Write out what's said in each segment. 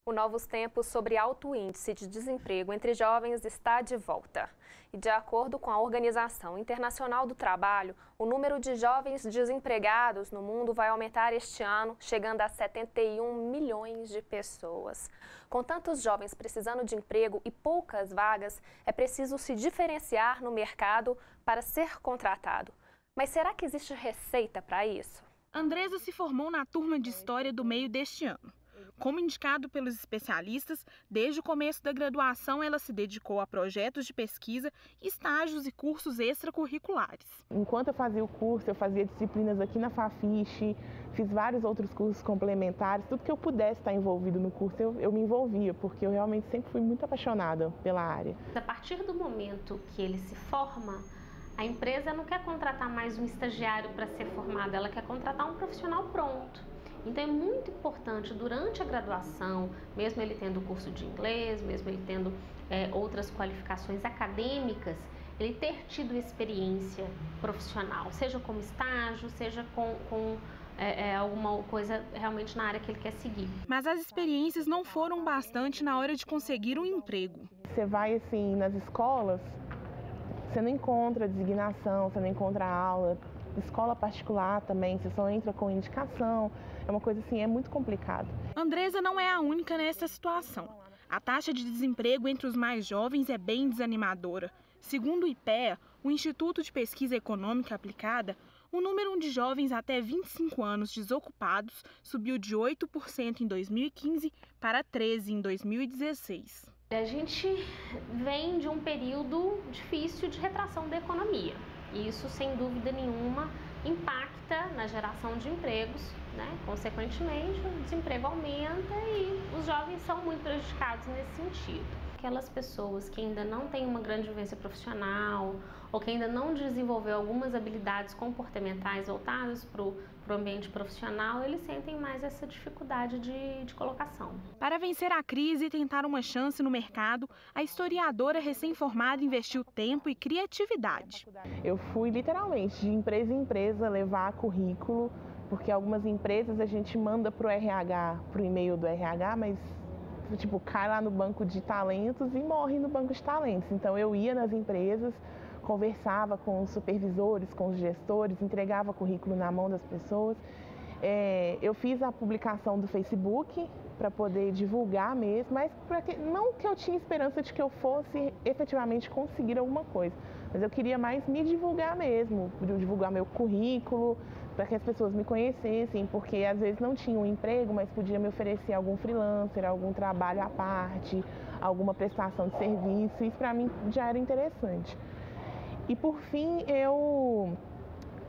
O Novos Tempos sobre alto índice de desemprego entre jovens está de volta. E de acordo com a Organização Internacional do Trabalho, o número de jovens desempregados no mundo vai aumentar este ano, chegando a 71 milhões de pessoas. Com tantos jovens precisando de emprego e poucas vagas, é preciso se diferenciar no mercado para ser contratado. Mas será que existe receita para isso? Andresa se formou na turma de História do meio deste ano. Como indicado pelos especialistas, desde o começo da graduação ela se dedicou a projetos de pesquisa, estágios e cursos extracurriculares. Enquanto eu fazia o curso, eu fazia disciplinas aqui na Fafiche, fiz vários outros cursos complementares, tudo que eu pudesse estar envolvido no curso eu me envolvia, porque eu realmente sempre fui muito apaixonada pela área. A partir do momento que ele se forma, a empresa não quer contratar mais um estagiário para ser formado, ela quer contratar um profissional pronto. Então é muito importante durante a graduação, mesmo ele tendo o curso de inglês, mesmo ele tendo outras qualificações acadêmicas, ele ter tido experiência profissional, seja como estágio, seja com alguma coisa realmente na área que ele quer seguir. Mas as experiências não foram bastante na hora de conseguir um emprego. Você vai assim nas escolas, você não encontra designação, você não encontra aula. Escola particular também, você só entra com indicação, é uma coisa assim, é muito complicado. Andresa não é a única nessa situação. A taxa de desemprego entre os mais jovens é bem desanimadora. Segundo o IPEA, o Instituto de Pesquisa Econômica Aplicada, o número de jovens até 25 anos desocupados subiu de 8% em 2015 para 13% em 2016. A gente vem de um período difícil de retração da economia. E isso, sem dúvida nenhuma, impacta na geração de empregos, né? Consequentemente, o desemprego aumenta e os jovens são muito prejudicados nesse sentido. Aquelas pessoas que ainda não têm uma grande vivência profissional ou que ainda não desenvolveu algumas habilidades comportamentais voltadas para o ambiente profissional, eles sentem mais essa dificuldade de colocação. Para vencer a crise e tentar uma chance no mercado, a historiadora recém-formada investiu tempo e criatividade. Eu fui literalmente de empresa em empresa levar currículo, porque algumas empresas a gente manda para o RH, para o e-mail do RH, mas tipo, cai lá no banco de talentos e morre no banco de talentos. Então eu ia nas empresas, conversava com os supervisores, com os gestores, entregava currículo na mão das pessoas. Eu fiz a publicação do Facebook para poder divulgar mesmo, mas não que eu tinha esperança de que eu fosse efetivamente conseguir alguma coisa, mas eu queria mais me divulgar mesmo, divulgar meu currículo, para que as pessoas me conhecessem, porque às vezes não tinha um emprego, mas podia me oferecer algum freelancer, algum trabalho à parte, alguma prestação de serviço, isso para mim já era interessante. E por fim, eu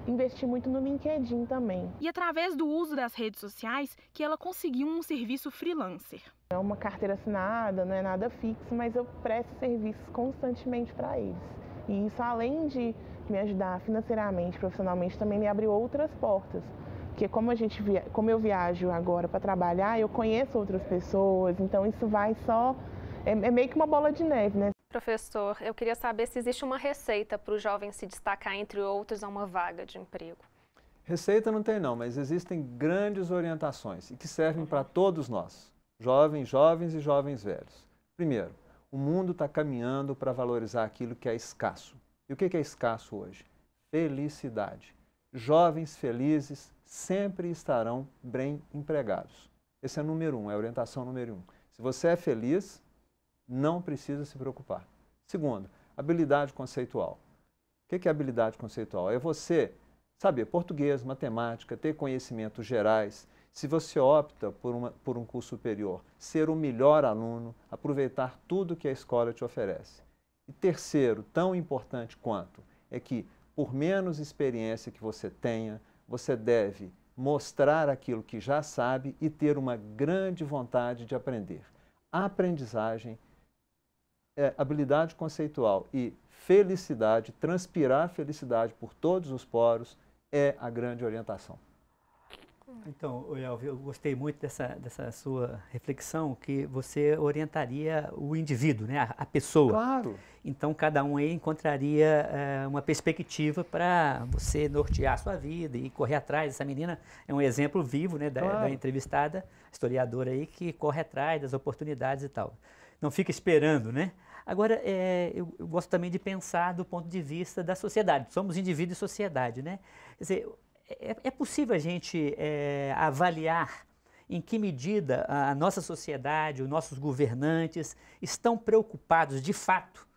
investi muito no LinkedIn também. E através do uso das redes sociais que ela conseguiu um serviço freelancer. É uma carteira assinada, não é nada fixo, mas eu presto serviços constantemente para eles. E isso, além de me ajudar financeiramente, profissionalmente, também me abriu outras portas. Porque como eu viajo agora para trabalhar, eu conheço outras pessoas, então isso vai só... É meio que uma bola de neve, né? Professor, eu queria saber se existe uma receita para o jovem se destacar, entre outros, a uma vaga de emprego. Receita não tem não, mas existem grandes orientações e que servem para todos nós, jovens e jovens velhos. Primeiro, o mundo está caminhando para valorizar aquilo que é escasso. E o que é escasso hoje? Felicidade. Jovens felizes sempre estarão bem empregados. Esse é número um, é a orientação número um. Se você é feliz, não precisa se preocupar. Segundo, habilidade conceitual. O que é habilidade conceitual? É você saber português, matemática, ter conhecimentos gerais. Se você opta por um curso superior, ser o melhor aluno, aproveitar tudo que a escola te oferece. E terceiro, tão importante quanto, é que por menos experiência que você tenha, você deve mostrar aquilo que já sabe e ter uma grande vontade de aprender. A aprendizagem, habilidade conceitual e felicidade, transpirar felicidade por todos os poros, é a grande orientação. Então, Elvio, eu gostei muito dessa sua reflexão, que você orientaria o indivíduo, né, a pessoa. Claro. Então, cada um aí encontraria uma perspectiva para você nortear a sua vida e correr atrás. Essa menina é um exemplo vivo, né, da entrevistada, historiadora aí, que corre atrás das oportunidades e tal. Não fica esperando, né? Agora, eu gosto também de pensar do ponto de vista da sociedade. Somos indivíduo e sociedade, né? Quer dizer, é possível a gente avaliar em que medida a nossa sociedade, os nossos governantes estão preocupados, de fato,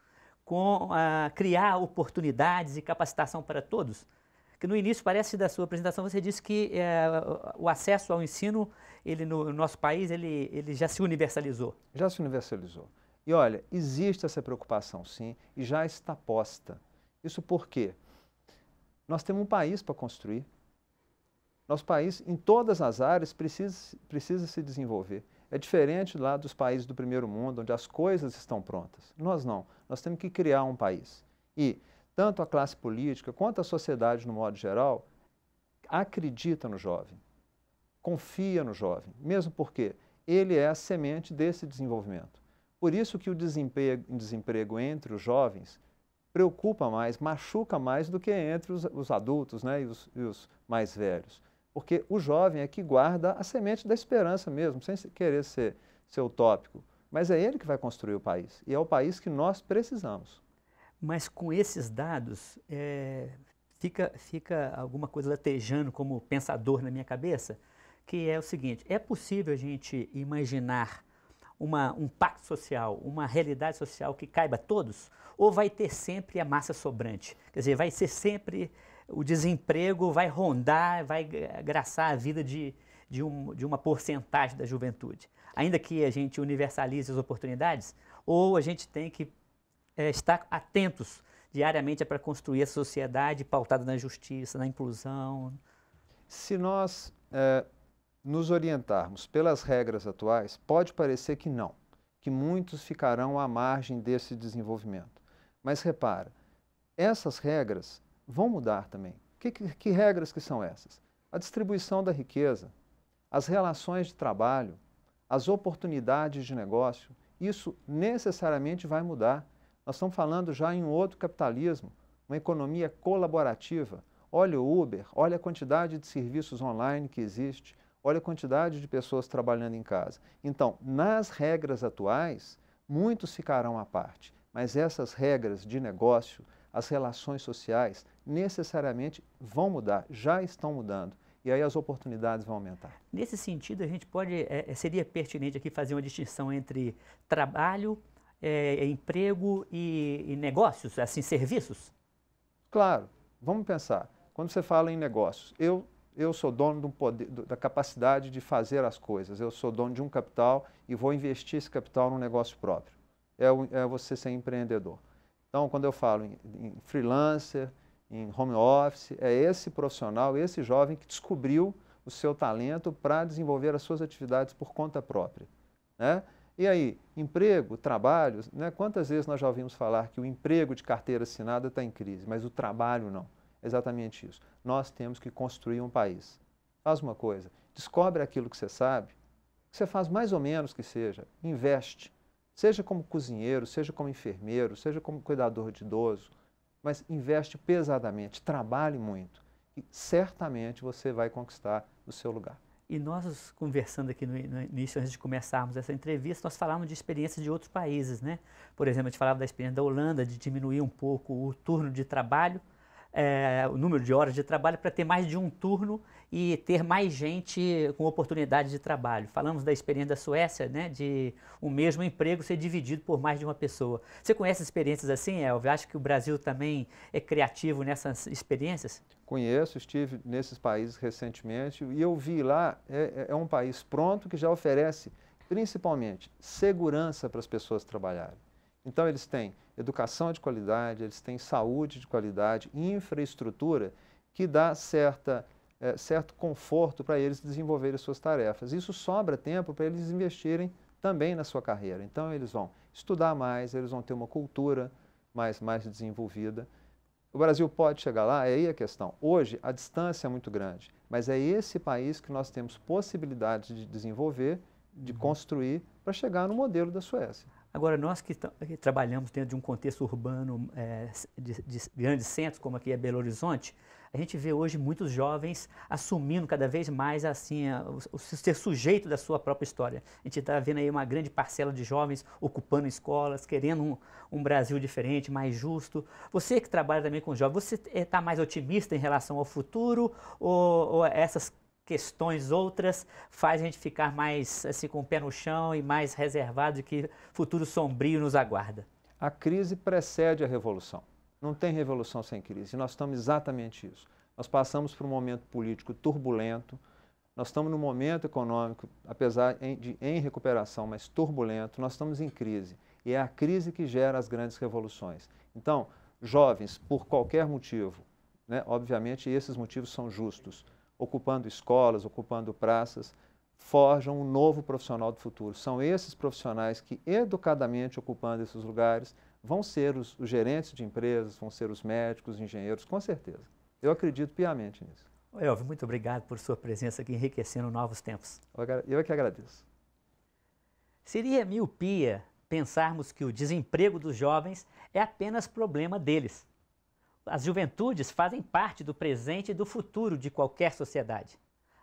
com criar oportunidades e capacitação para todos? Que no início, parece da sua apresentação, você disse que o acesso ao ensino, ele no nosso país, ele já se universalizou. Já se universalizou. E olha, existe essa preocupação sim, e já está posta. Isso porque nós temos um país para construir. Nosso país, em todas as áreas, precisa se desenvolver. É diferente lá dos países do primeiro mundo, onde as coisas estão prontas. Nós não. Nós temos que criar um país. E tanto a classe política quanto a sociedade, no modo geral, acredita no jovem, confia no jovem, mesmo porque ele é a semente desse desenvolvimento. Por isso que o desemprego entre os jovens preocupa mais, machuca mais do que entre os adultos, né, e os mais velhos. Porque o jovem é que guarda a semente da esperança mesmo, sem querer ser utópico. Mas é ele que vai construir o país. E é o país que nós precisamos. Mas com esses dados, fica alguma coisa latejando como pensador na minha cabeça, que é o seguinte: é possível a gente imaginar um pacto social, uma realidade social que caiba a todos? Ou vai ter sempre a massa sobrante? Quer dizer, vai ser sempre o desemprego, vai rondar, vai graçar a vida de uma porcentagem da juventude? Ainda que a gente universalize as oportunidades, ou a gente tem que estar atentos diariamente para construir a sociedade pautada na justiça, na inclusão? Se nós nos orientarmos pelas regras atuais, pode parecer que não, que muitos ficarão à margem desse desenvolvimento. Mas repara, essas regras vão mudar também. Que regras que são essas? A distribuição da riqueza, as relações de trabalho, as oportunidades de negócio, isso necessariamente vai mudar. Nós estamos falando já em um outro capitalismo, uma economia colaborativa. Olha o Uber, olha a quantidade de serviços online que existe, olha a quantidade de pessoas trabalhando em casa. Então, nas regras atuais, muitos ficarão à parte, mas essas regras de negócio, as relações sociais, necessariamente vão mudar, já estão mudando. E aí as oportunidades vão aumentar. Nesse sentido, a gente seria pertinente aqui fazer uma distinção entre trabalho, emprego e negócios, assim, serviços? Claro, vamos pensar. Quando você fala em negócios, eu sou dono do poder, da capacidade de fazer as coisas, eu sou dono de um capital e vou investir esse capital num negócio próprio. É você ser empreendedor. Então, quando eu falo em freelancer, em home office, é esse profissional, esse jovem que descobriu o seu talento para desenvolver as suas atividades por conta própria, né? E aí, emprego, trabalho, né? Quantas vezes nós já ouvimos falar que o emprego de carteira assinada está em crise, mas o trabalho não. É exatamente isso. Nós temos que construir um país. Faz uma coisa, descobre aquilo que você sabe, que você faz mais ou menos que seja, investe. Seja como cozinheiro, seja como enfermeiro, seja como cuidador de idoso, mas investe pesadamente, trabalhe muito e certamente você vai conquistar o seu lugar. E nós, conversando aqui no início, antes de começarmos essa entrevista, nós falávamos de experiências de outros países, né? Por exemplo, a gente falava da experiência da Holanda, de diminuir um pouco o turno de trabalho, o número de horas de trabalho, para ter mais de um turno e ter mais gente com oportunidade de trabalho. Falamos da experiência da Suécia, né, de o mesmo emprego ser dividido por mais de uma pessoa. Você conhece experiências assim, Elvio? Acha que o Brasil também é criativo nessas experiências? Conheço, estive nesses países recentemente e eu vi lá, é um país pronto que já oferece, principalmente, segurança para as pessoas trabalharem. Então, eles têm educação de qualidade, eles têm saúde de qualidade, infraestrutura que dá certo conforto para eles desenvolverem suas tarefas. Isso sobra tempo para eles investirem também na sua carreira. Então, eles vão estudar mais, eles vão ter uma cultura mais desenvolvida. O Brasil pode chegar lá? É aí a questão. Hoje, a distância é muito grande, mas é esse país que nós temos possibilidade de desenvolver, de construir, para chegar no modelo da Suécia. Agora, nós que trabalhamos dentro de um contexto urbano de grandes centros, como aqui é Belo Horizonte, a gente vê hoje muitos jovens assumindo cada vez mais assim, o ser sujeito da sua própria história. A gente está vendo aí uma grande parcela de jovens ocupando escolas, querendo um Brasil diferente, mais justo. Você que trabalha também com jovens, você está mais otimista em relação ao futuro ou essas questões outras faz a gente ficar mais assim, com o pé no chão e mais reservado de que futuro sombrio nos aguarda? A crise precede a revolução. Não tem revolução sem crise. E nós estamos exatamente isso. Nós passamos por um momento político turbulento, nós estamos num momento econômico, apesar de em recuperação, mas turbulento, nós estamos em crise. E é a crise que gera as grandes revoluções. Então, jovens, por qualquer motivo, né, obviamente esses motivos são justos, ocupando escolas, ocupando praças, forjam um novo profissional do futuro. São esses profissionais que, educadamente ocupando esses lugares, vão ser os gerentes de empresas, vão ser os médicos, os engenheiros, com certeza. Eu acredito piamente nisso. Elvio, muito obrigado por sua presença aqui enriquecendo novos tempos. Eu é que agradeço. Seria miopia pensarmos que o desemprego dos jovens é apenas problema deles. As juventudes fazem parte do presente e do futuro de qualquer sociedade.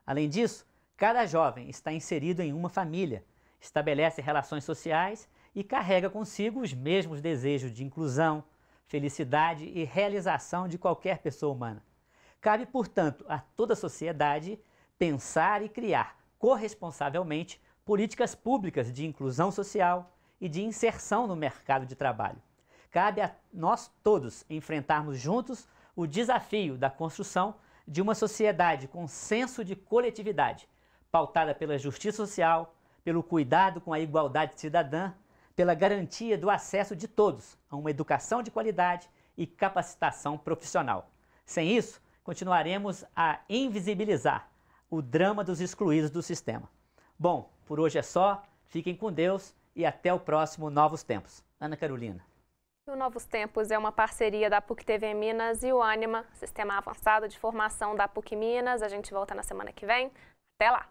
Além disso, cada jovem está inserido em uma família, estabelece relações sociais e carrega consigo os mesmos desejos de inclusão, felicidade e realização de qualquer pessoa humana. Cabe, portanto, a toda a sociedade pensar e criar corresponsavelmente políticas públicas de inclusão social e de inserção no mercado de trabalho. Cabe a nós todos enfrentarmos juntos o desafio da construção de uma sociedade com senso de coletividade, pautada pela justiça social, pelo cuidado com a igualdade cidadã, pela garantia do acesso de todos a uma educação de qualidade e capacitação profissional. Sem isso, continuaremos a invisibilizar o drama dos excluídos do sistema. Bom, por hoje é só, fiquem com Deus e até o próximo Novos Tempos. Ana Carolina. O Novos Tempos é uma parceria da PUC-TV Minas e o Ânima, Sistema Avançado de Formação da PUC Minas. A gente volta na semana que vem. Até lá!